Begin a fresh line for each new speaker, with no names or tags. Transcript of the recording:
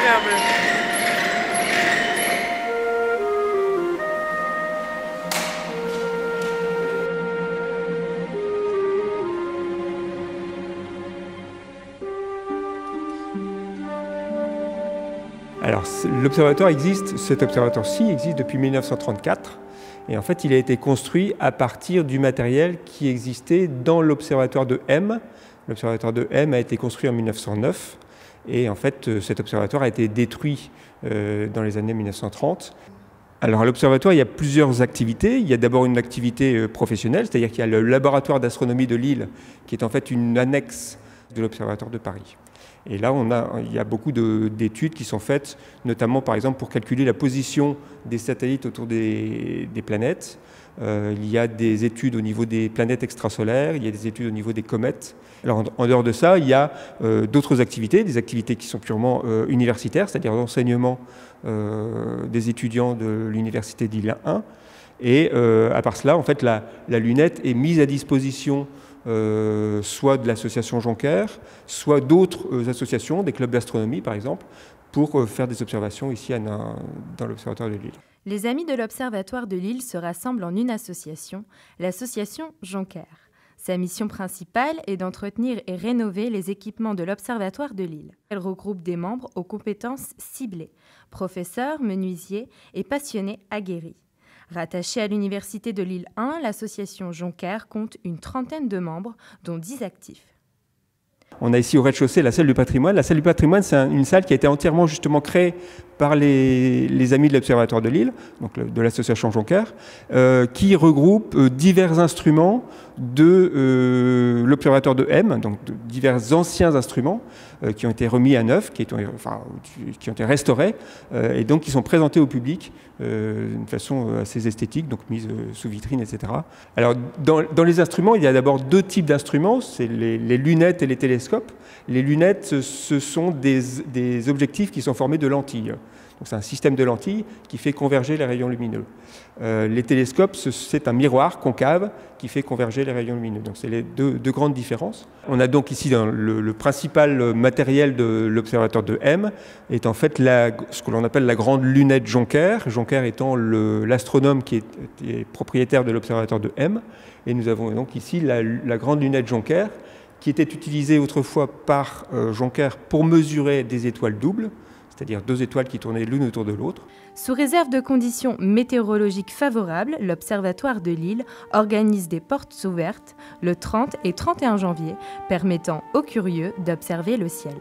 superbe.
Alors, l'observatoire existe, cet observatoire-ci existe depuis 1934. Et en fait, il a été construit à partir du matériel qui existait dans l'observatoire de M. L'observatoire de M a été construit en 1909. Et en fait, cet observatoire a été détruit dans les années 1930. Alors, à l'observatoire, il y a plusieurs activités. Il y a d'abord une activité professionnelle, c'est-à-dire qu'il y a le laboratoire d'astronomie de Lille, qui est en fait une annexe de l'observatoire de Paris. Et là, il y a beaucoup d'études qui sont faites, notamment par exemple pour calculer la position des satellites autour des planètes. Il y a des études au niveau des planètes extrasolaires, il y a des études au niveau des comètes. Alors, en dehors de ça, il y a d'autres activités, des activités qui sont purement universitaires, c'est-à-dire l'enseignement des étudiants de l'université d'Île 1. Et à part cela, en fait, la lunette est mise à disposition soit de l'association Jonker, soit d'autres associations, des clubs d'astronomie par exemple, pour faire des observations ici dans l'Observatoire de Lille.
Les amis de l'Observatoire de Lille se rassemblent en une association, l'association Jonker. Sa mission principale est d'entretenir et rénover les équipements de l'Observatoire de Lille. Elle regroupe des membres aux compétences ciblées, professeurs, menuisiers et passionnés aguerris. Rattachée à l'Université de Lille 1, l'association Jonker compte une trentaine de membres, dont 10 actifs.
On a ici au rez-de-chaussée la salle du patrimoine. La salle du patrimoine, c'est une salle qui a été entièrement justement créée par les amis de l'Observatoire de Lille, donc de l'association Jonker, qui regroupe divers instruments de l'Observatoire de M, donc de divers anciens instruments qui ont été remis à neuf, qui ont été restaurés, et donc qui sont présentés au public d'une façon assez esthétique, donc mise sous vitrine, etc. Alors, dans les instruments, il y a d'abord deux types d'instruments, c'est les lunettes et les télescopes. Les lunettes, ce sont des objectifs qui sont formés de lentilles. Donc c'est un système de lentilles qui fait converger les rayons lumineux. Les télescopes, c'est un miroir concave qui fait converger les rayons lumineux. Donc c'est les deux grandes différences. On a donc ici le principal matériel de l'observatoire de M est en fait ce que l'on appelle la grande lunette Jonker. Jonker étant l'astronome qui est propriétaire de l'observatoire de M. Et nous avons donc ici la grande lunette Jonker qui était utilisée autrefois par Jonker pour mesurer des étoiles doubles, c'est-à-dire deux étoiles qui tournaient l'une autour de l'autre.
Sous réserve de conditions météorologiques favorables, l'Observatoire de Lille organise des portes ouvertes le 30 et 31 janvier, permettant aux curieux d'observer le ciel.